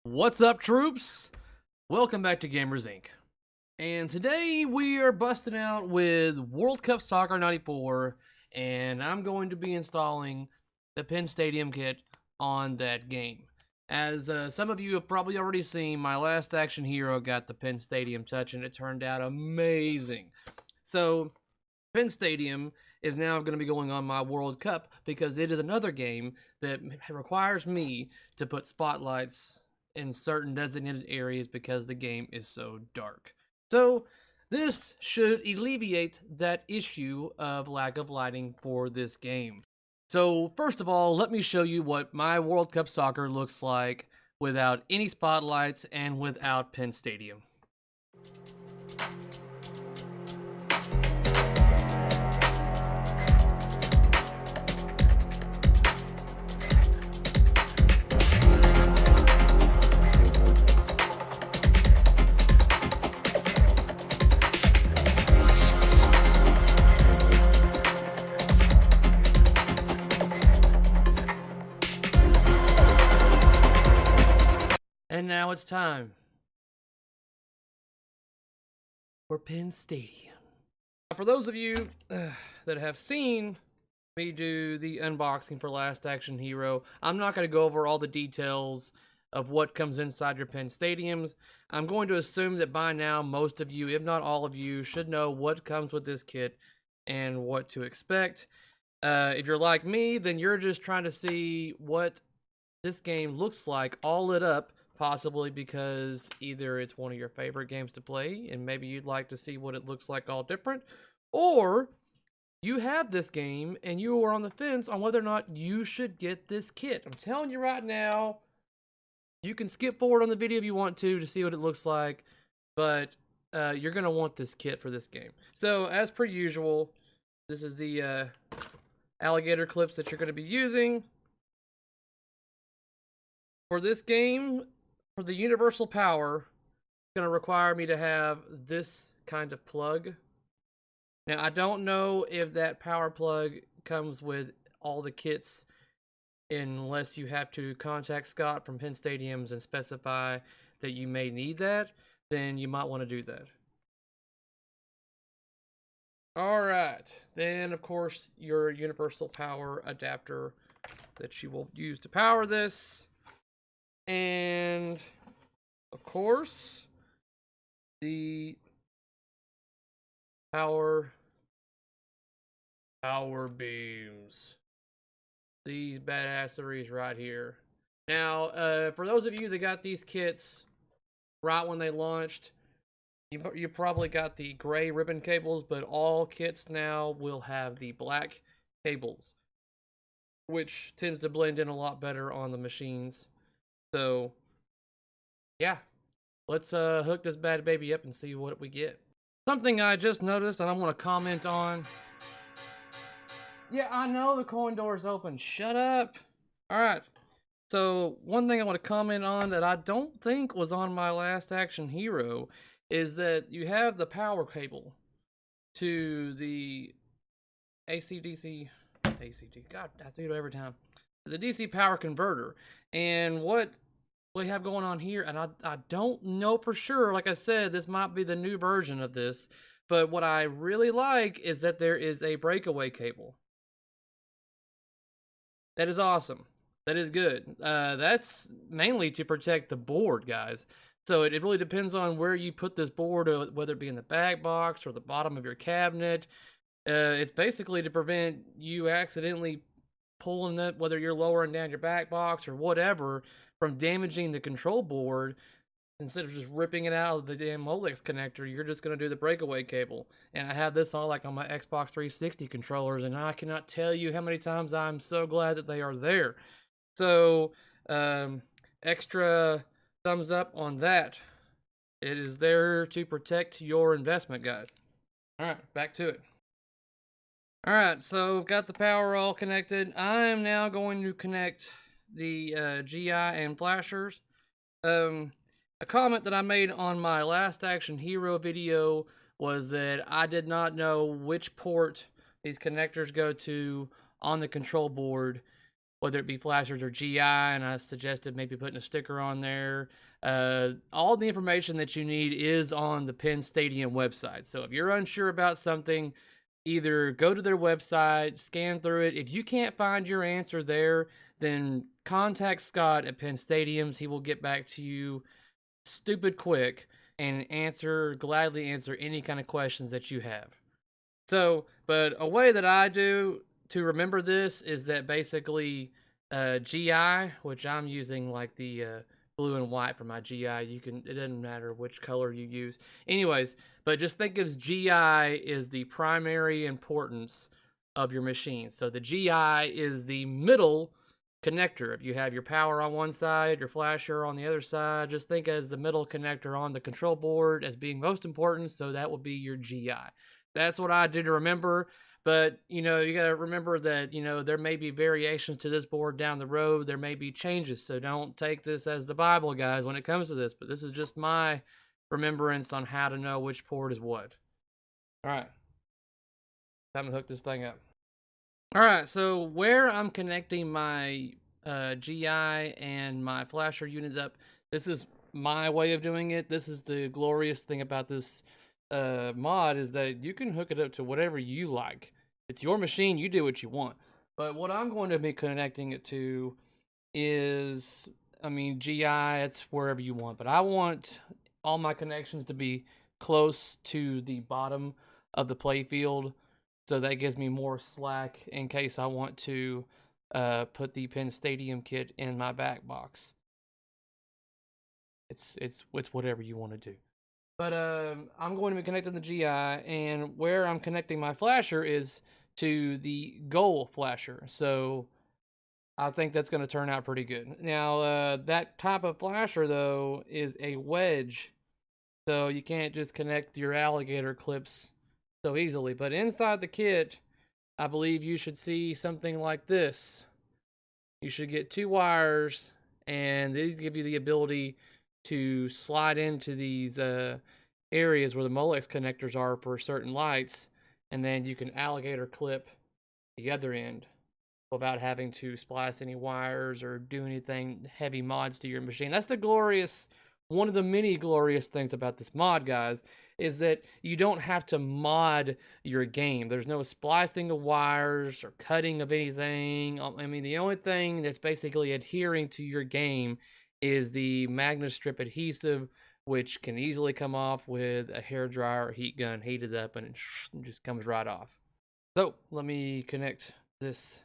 What's up, troops? Welcome back to GamersiNC. And today we are busting out with World Cup Soccer 94, and I'm going to be installing the Penn Stadium kit on that game. As some of you have probably already seen, my last action hero got the Penn Stadium touch, and it turned out amazing. So, Penn Stadium is now going to be going on my World Cup because it is another game that requires me to put spotlights in certain designated areas because the game is so dark. So this should alleviate that issue of lack of lighting for this game. So first of all, let me show you what my World Cup Soccer looks like without any spotlights and without Penn Stadium. And now it's time for Penn Stadium. For those of you that have seen me do the unboxing for Last Action Hero, I'm not going to go over all the details of what comes inside your Penn Stadiums. I'm going to assume that by now most of you, if not all of you, should know what comes with this kit and what to expect. If you're like me, then you're just trying to see what this game looks like all lit up, possibly because either it's one of your favorite games to play and maybe you'd like to see what it looks like all different, or you have this game and you are on the fence on whether or not you should get this kit. I'm telling you right now, you can skip forward on the video if you want to see what it looks like, but you're going to want this kit for this game. So as per usual, this is the alligator clips that you're going to be using. For this game, for the universal power, it's going to require me to have this kind of plug. Now, I don't know if that power plug comes with all the kits unless you have to contact Scott from Penn Stadiums and specify that you may need that, then you might want to do that. Alright, then of course your universal power adapter that you will use to power this. And of course, the power beams. These badasseries right here. Now, for those of you that got these kits right when they launched, you probably got the gray ribbon cables, but all kits now will have the black cables, which tends to blend in a lot better on the machines. So, yeah, let's hook this bad baby up and see what we get. Something I just noticed and I want to comment on. Yeah, I know the coin door is open. Shut up. Alright, so one thing I want to comment on that I don't think was on my Last Action Hero is that you have the power cable to the AC/DC, God, I say it every time. The DC power converter. And what we have going on here, and I don't know for sure, like I said, this might be the new version of this, but what I really like is that there is a breakaway cable. That is awesome. That is good. That's mainly to protect the board, guys. So it really depends on where you put this board, whether it be in the back box or the bottom of your cabinet. It's basically to prevent you accidentally pulling it, whether you're lowering down your back box or whatever, from damaging the control board. Instead of just ripping it out of the damn Molex connector, you're just going to do the breakaway cable. And I have this on like on my Xbox 360 controllers, and I cannot tell you how many times I'm so glad that they are there. So, extra thumbs up on that. It is there to protect your investment, guys. Alright, back to it. Alright, so we've got the power all connected. I'm now going to connect the GI and flashers. A comment that I made on my Last Action Hero video was that I did not know which port these connectors go to on the control board whether it be flashers or GI, and I suggested maybe putting a sticker on there. All the information that you need is on the Penn Stadium website. So if you're unsure about something, either go to their website, scan through it. If you can't find your answer there, then contact Scott at Penn Stadiums. He will get back to you stupid quick and gladly answer any kind of questions that you have. So, but a way that I do to remember this is that basically GI, which I'm using like the blue and white for my GI. It doesn't matter which color you use. Anyways, but just think of GI is the primary importance of your machine. So the GI is the middle connector. If you have your power on one side, your flasher on the other side, just think as the middle connector on the control board as being most important. So that will be your GI. That's what I do to remember. But, you know, you got to remember that, you know, there may be variations to this board down the road. There may be changes. So don't take this as the Bible, guys, when it comes to this. But this is just my remembrance on how to know which port is what. All right. Time to hook this thing up. All right. So where I'm connecting my GI and my flasher units up, this is my way of doing it. This is the glorious thing about this mod, is that you can hook it up to whatever you like. It's your machine, you do what you want. But what I'm going to be connecting it to is, I mean, GI, it's wherever you want, but I want all my connections to be close to the bottom of the play field, so that gives me more slack in case I want to put the Penn Stadium kit in my back box. It's whatever you want to do. But I'm going to be connecting the GI, and where I'm connecting my flasher is to the goal flasher. So I think that's going to turn out pretty good. Now, that type of flasher, though, is a wedge. So you can't just connect your alligator clips so easily. But inside the kit, I believe you should see something like this. You should get 2 wires, and these give you the ability to slide into these areas where the Molex connectors are for certain lights, and then you can alligator clip the other end without having to splice any wires or do anything heavy mods to your machine. That's one of the many glorious things about this mod, guys, is that you don't have to mod your game. There's no splicing of wires or cutting of anything. I mean, the only thing that's basically adhering to your game is the Magna Strip adhesive, which can easily come off with a hairdryer or heat gun. Heat it up and it just comes right off. So let me connect this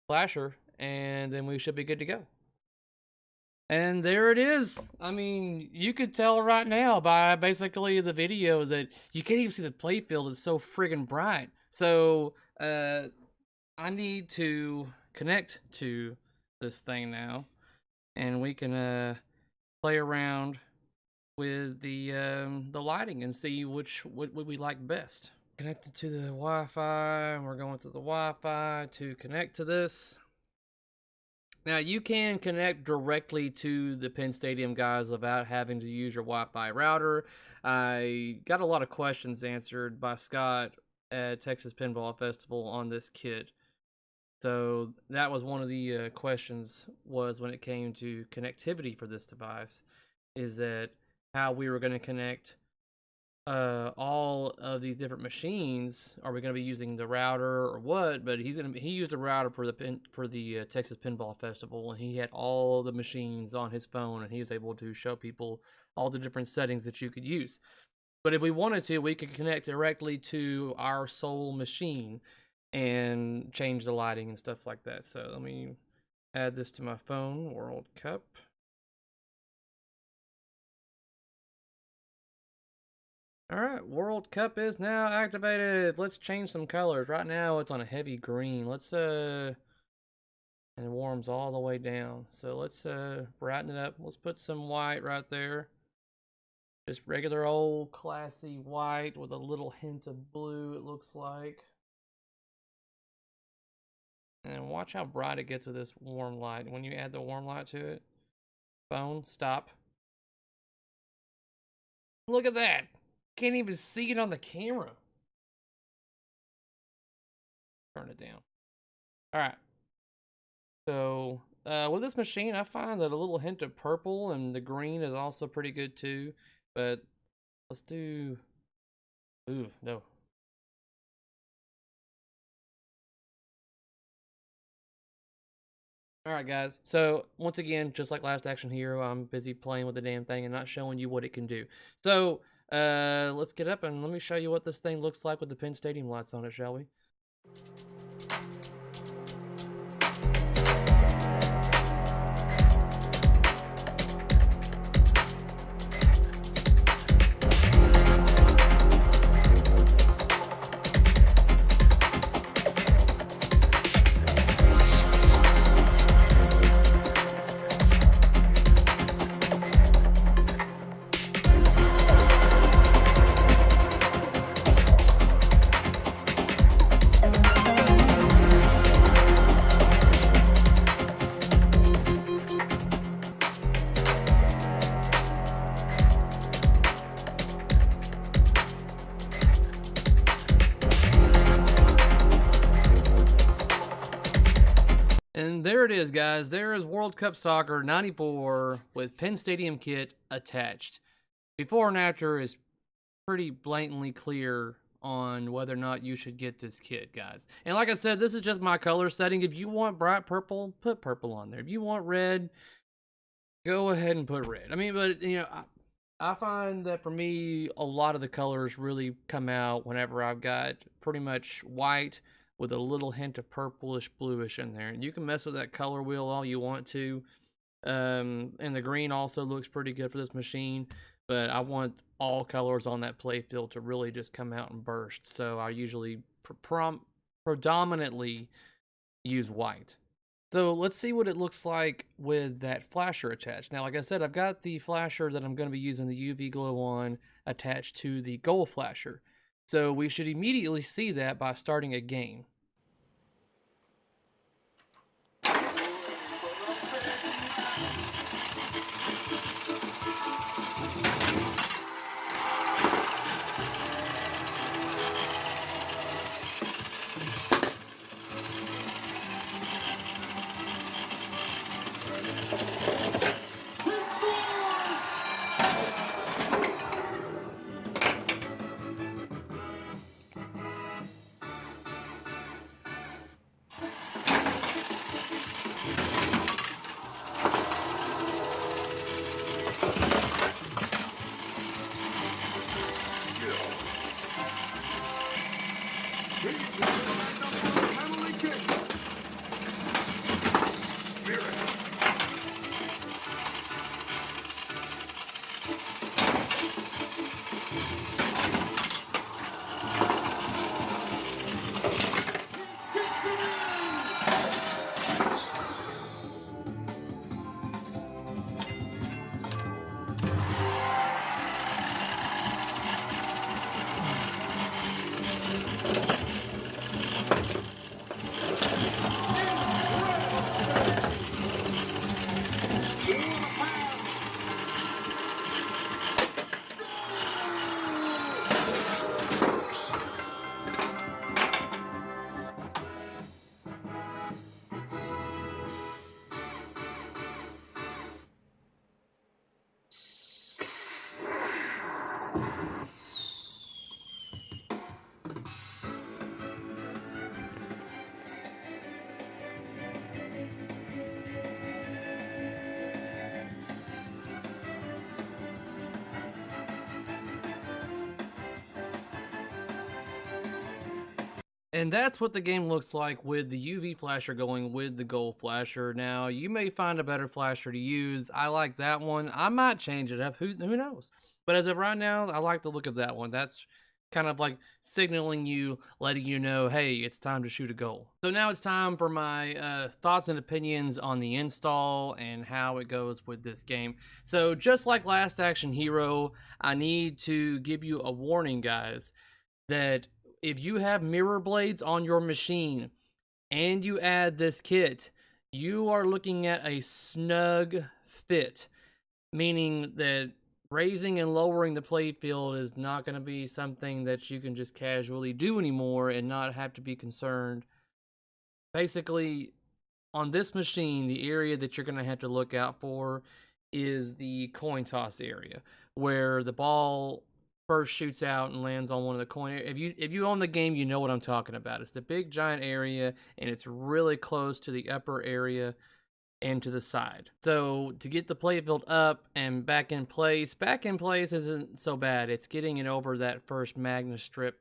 flasher, and then we should be good to go. And there it is. I mean, you could tell right now by basically the video that you can't even see the playfield. It's so friggin' bright. So I need to connect to this thing now, and we can play around with the lighting and see what we like best. Connected to the Wi-Fi, and we're going to the Wi-Fi to connect to this. Now, you can connect directly to the Penn Stadium, guys, without having to use your Wi-Fi router. I got a lot of questions answered by Scott at Texas Pinball Festival on this kit. So that was one of the questions, was when it came to connectivity for this device, is that how we were going to connect all of these different machines. Are we going to be using the router or what? But he used a router for the Texas Pinball Festival, and he had all the machines on his phone, and he was able to show people all the different settings that you could use. But if we wanted to, we could connect directly to our sole machine and change the lighting and stuff like that. So let me add this to my phone, World Cup. All right, World Cup is now activated. Let's change some colors. Right now it's on a heavy green. Let's and it warms all the way down. So let's brighten it up. Let's put some white right there. Just regular old classy white with a little hint of blue, it looks like. And watch how bright it gets with this warm light. When you add the warm light to it, phone, stop. Look at that. Can't even see it on the camera. Turn it down. All right. So with this machine, I find that a little hint of purple and the green is also pretty good too. But let's do. Ooh, no. Alright guys, so once again, just like Last Action Hero, I'm busy playing with the damn thing and not showing you what it can do. So, let's get up and let me show you what this thing looks like with the Penn Stadium lights on it, shall we? And there it is, guys. There is World Cup Soccer 94 with Penn Stadium kit attached. Before and after is pretty blatantly clear on whether or not you should get this kit, guys. And like I said, this is just my color setting. If you want bright purple, put purple on there. If you want red, go ahead and put red. I mean, but, you know, I find that for me, a lot of the colors really come out whenever I've got pretty much white with a little hint of purplish bluish in there. And you can mess with that color wheel all you want to. And the green also looks pretty good for this machine, but I want all colors on that play field to really just come out and burst. So I usually predominantly use white. So let's see what it looks like with that flasher attached. Now, like I said, I've got the flasher that I'm going to be using the UV glow on attached to the goal flasher. So we should immediately see that by starting a game. And that's what the game looks like with the UV flasher going with the gold flasher. Now, you may find a better flasher to use. I like that one. I might change it up. Who knows? But as of right now, I like the look of that one. That's kind of like signaling you, letting you know, hey, it's time to shoot a goal. So now it's time for my thoughts and opinions on the install and how it goes with this game. So just like Last Action Hero, I need to give you a warning, guys, that if you have mirror blades on your machine and you add this kit, you are looking at a snug fit, meaning that raising and lowering the play field is not going to be something that you can just casually do anymore and not have to be concerned. Basically, on this machine, the area that you're going to have to look out for is the coin toss area, where the ball first shoots out and lands on one of the coin. If you own the game, you know what I'm talking about. It's the big giant area, and it's really close to the upper area and to the side. So to get the playfield up and back in place isn't so bad. It's getting it over that first magnet strip,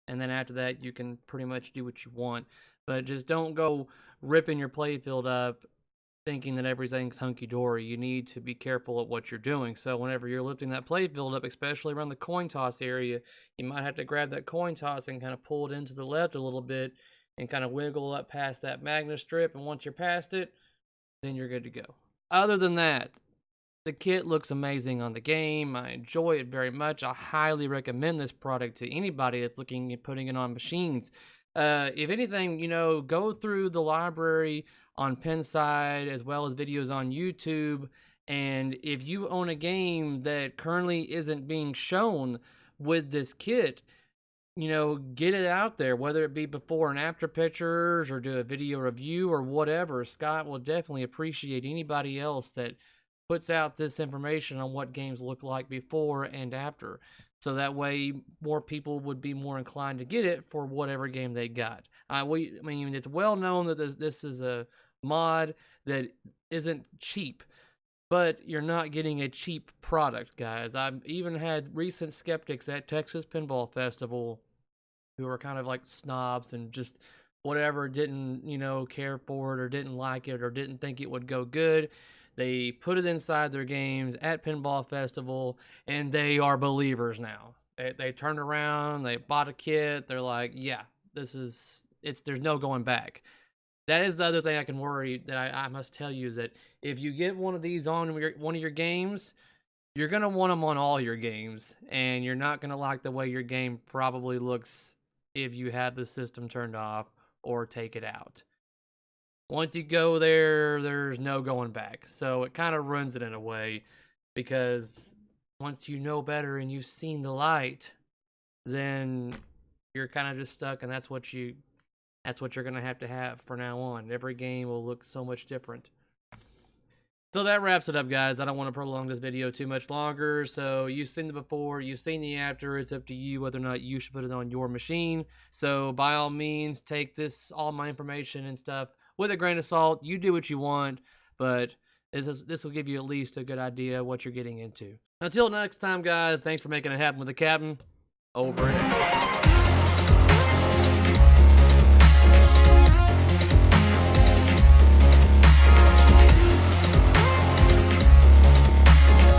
and then after that you can pretty much do what you want. But just don't go ripping your playfield up thinking that everything's hunky-dory. You need to be careful at what you're doing. So whenever you're lifting that playfield up, especially around the coin toss area, you might have to grab that coin toss and kind of pull it into the left a little bit and kind of wiggle up past that magnet strip. And once you're past it, then you're good to go. Other than that, the kit looks amazing on the game. I enjoy it very much. I highly recommend this product to anybody that's looking at putting it on machines. If anything, you know, go through the library on Pinside as well as videos on YouTube, and if you own a game that currently isn't being shown with this kit, you know, get it out there, whether it be before and after pictures or do a video review or whatever. Scott will definitely appreciate anybody else that puts out this information on what games look like before and after. So that way more people would be more inclined to get it for whatever game they got. I mean, it's well known that this is a mod that isn't cheap, but you're not getting a cheap product, guys. I've even had recent skeptics at Texas Pinball Festival who were kind of like snobs and just whatever, didn't, you know, care for it or didn't like it or didn't think it would go good. They put it inside their games at Pinball Festival, and they are believers now. They turned around, they bought a kit, they're like, yeah, there's no going back. That is the other thing I can worry, that I must tell you, is that if you get one of these on one of your games, you're going to want them on all your games, and you're not going to like the way your game probably looks if you have the system turned off or take it out. Once you go there, there's no going back. So it kind of ruins it in a way, because once you know better and you've seen the light, then you're kind of just stuck, and that's what you're going to have for now on. Every game will look so much different. So that wraps it up, guys. I don't want to prolong this video too much longer. So you've seen the before, you've seen the after. It's up to you whether or not you should put it on your machine. So by all means, take all my information and stuff with a grain of salt. You do what you want, but this will give you at least a good idea of what you're getting into. Until next time, guys, thanks for making it happen with the captain. Over and out.